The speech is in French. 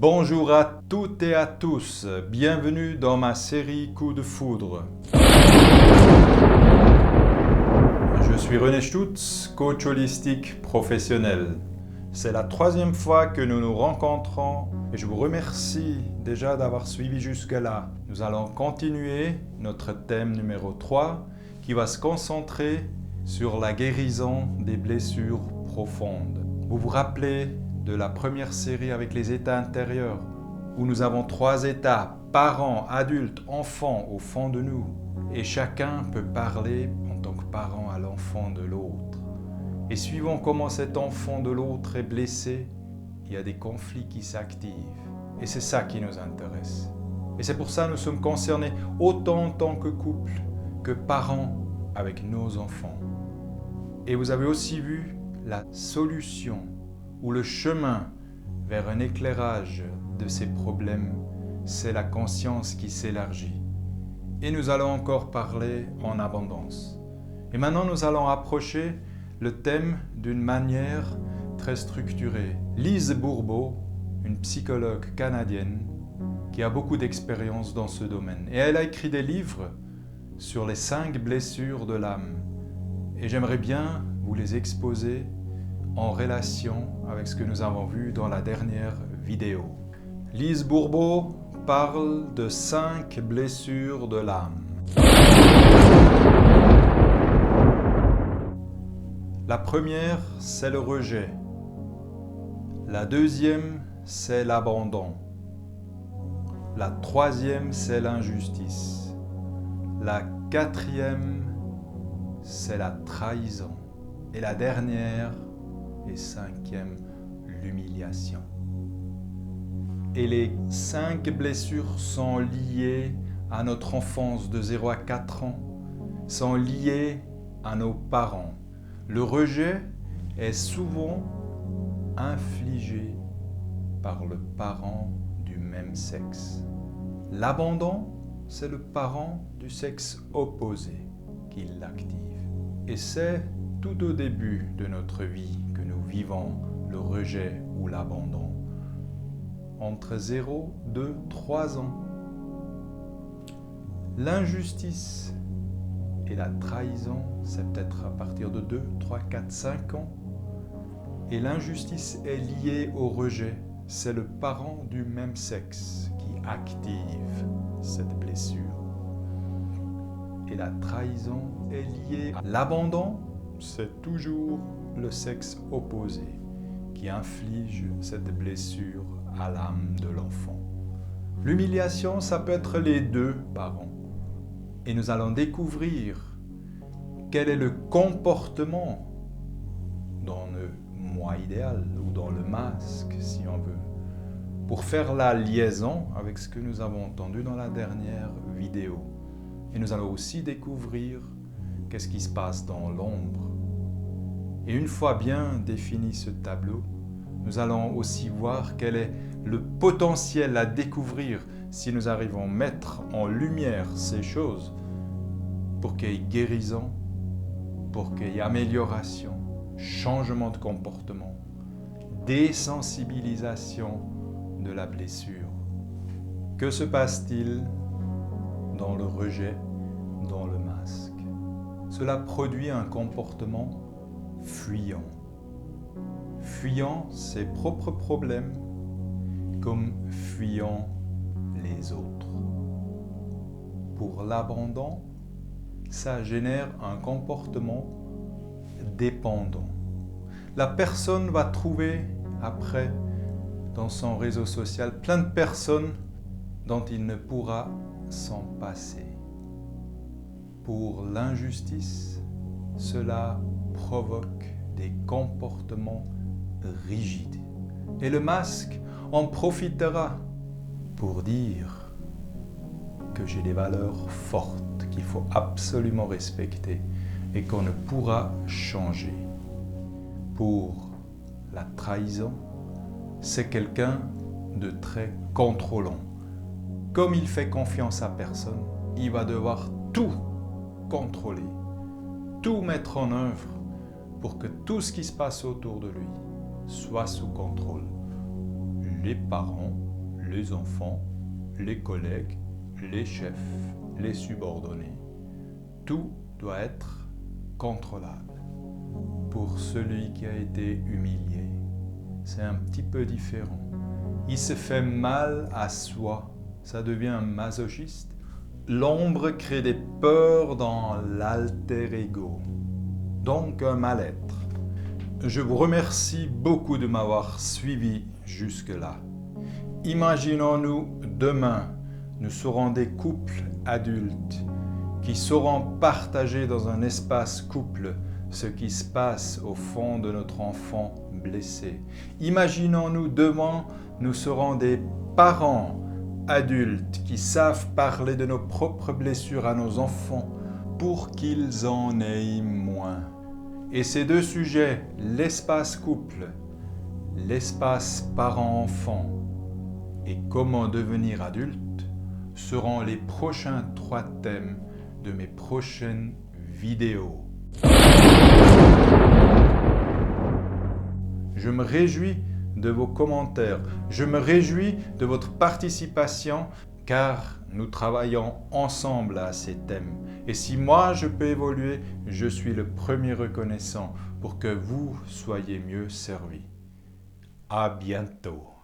Bonjour à toutes et à tous, bienvenue dans ma série Coup de foudre. Je suis René Stutz, coach holistique professionnel. C'est la troisième fois que nous nous rencontrons et je vous remercie déjà d'avoir suivi jusque-là. Nous allons continuer notre thème numéro 3 qui va se concentrer sur la guérison des blessures profondes. Vous vous rappelez de la première série avec les états intérieurs où nous avons 3 états, parents, adultes, enfants au fond de nous. Et chacun peut parler en tant que parent à l'enfant de l'autre. Et suivant comment cet enfant de l'autre est blessé, il y a des conflits qui s'activent. Et c'est ça qui nous intéresse. Et c'est pour ça que nous sommes concernés autant en tant que couple que parents avec nos enfants. Et vous avez aussi vu la solution ou le chemin vers un éclairage de ces problèmes, c'est la conscience qui s'élargit. Et nous allons encore parler en abondance. Et maintenant, nous allons approcher le thème d'une manière très structurée. Lise Bourbeau, une psychologue canadienne qui a beaucoup d'expérience dans ce domaine. Et elle a écrit des livres sur les 5 blessures de l'âme. Et j'aimerais bien vous les exposer en relation avec ce que nous avons vu dans la dernière vidéo. Lise Bourbeau parle de 5 blessures de l'âme. La première, c'est le rejet. La deuxième, c'est l'abandon. La troisième, c'est l'injustice. La quatrième, c'est la trahison. Et la dernière et 5e, l'humiliation. Et les 5 blessures sont liées à notre enfance de 0 à 4 ans, sont liées à nos parents. Le rejet est souvent infligé par le parent du même sexe. L'abandon, c'est le parent du sexe opposé qui l'active. Et c'est tout au début de notre vie que nous vivons le rejet ou l'abandon. Entre 0, 2, 3 ans. L'injustice et la trahison, c'est peut-être à partir de 2, 3, 4, 5 ans. Et l'injustice est liée au rejet. C'est le parent du même sexe qui active cette blessure. Et la trahison est liée à l'abandon. C'est toujours le sexe opposé qui inflige cette blessure à l'âme de l'enfant. L'humiliation, ça peut être les 2 parents. Et nous allons découvrir quel est le comportement dans le moi idéal ou dans le masque, si on veut, pour faire la liaison avec ce que nous avons entendu dans la dernière vidéo. Et nous allons aussi découvrir qu'est-ce qui se passe dans l'ombre. Et une fois bien défini ce tableau, nous allons aussi voir quel est le potentiel à découvrir si nous arrivons à mettre en lumière ces choses pour qu'il y ait guérison, pour qu'il y ait amélioration, changement de comportement, désensibilisation de la blessure. Que se passe-t-il dans le rejet, dans le masque? Cela produit un comportement fuyant. Fuyant ses propres problèmes comme fuyant les autres. Pour l'abandon, ça génère un comportement dépendant. La personne va trouver après dans son réseau social plein de personnes dont il ne pourra s'en passer. Pour l'injustice, cela provoque des comportements rigides. Et le masque en profitera pour dire que j'ai des valeurs fortes qu'il faut absolument respecter et qu'on ne pourra changer. Pour la trahison, c'est quelqu'un de très contrôlant. Comme il fait confiance à personne, il va devoir tout contrôler, tout mettre en œuvre pour que tout ce qui se passe autour de lui soit sous contrôle. Les parents les enfants, les collègues, les chefs, les subordonnés. Tout doit être contrôlable. Pour celui qui a été humilié, c'est un petit peu différent. Il se fait mal à soi, ça devient un masochiste. L'ombre crée des peurs dans l'alter ego, donc un mal-être. Je vous remercie beaucoup de m'avoir suivi jusque-là. Imaginons-nous demain, nous serons des couples adultes qui sauront partager dans un espace couple ce qui se passe au fond de notre enfant blessé. Imaginons-nous demain, nous serons des parents adultes qui savent parler de nos propres blessures à nos enfants pour qu'ils en aient moins. Et ces deux sujets, l'espace couple, l'espace parent-enfant et comment devenir adulte, seront les prochains 3 thèmes de mes prochaines vidéos. Je me réjouis de vos commentaires, je me réjouis de votre participation car nous travaillons ensemble à ces thèmes. Et si moi je peux évoluer, je suis le premier reconnaissant pour que vous soyez mieux servis. À bientôt.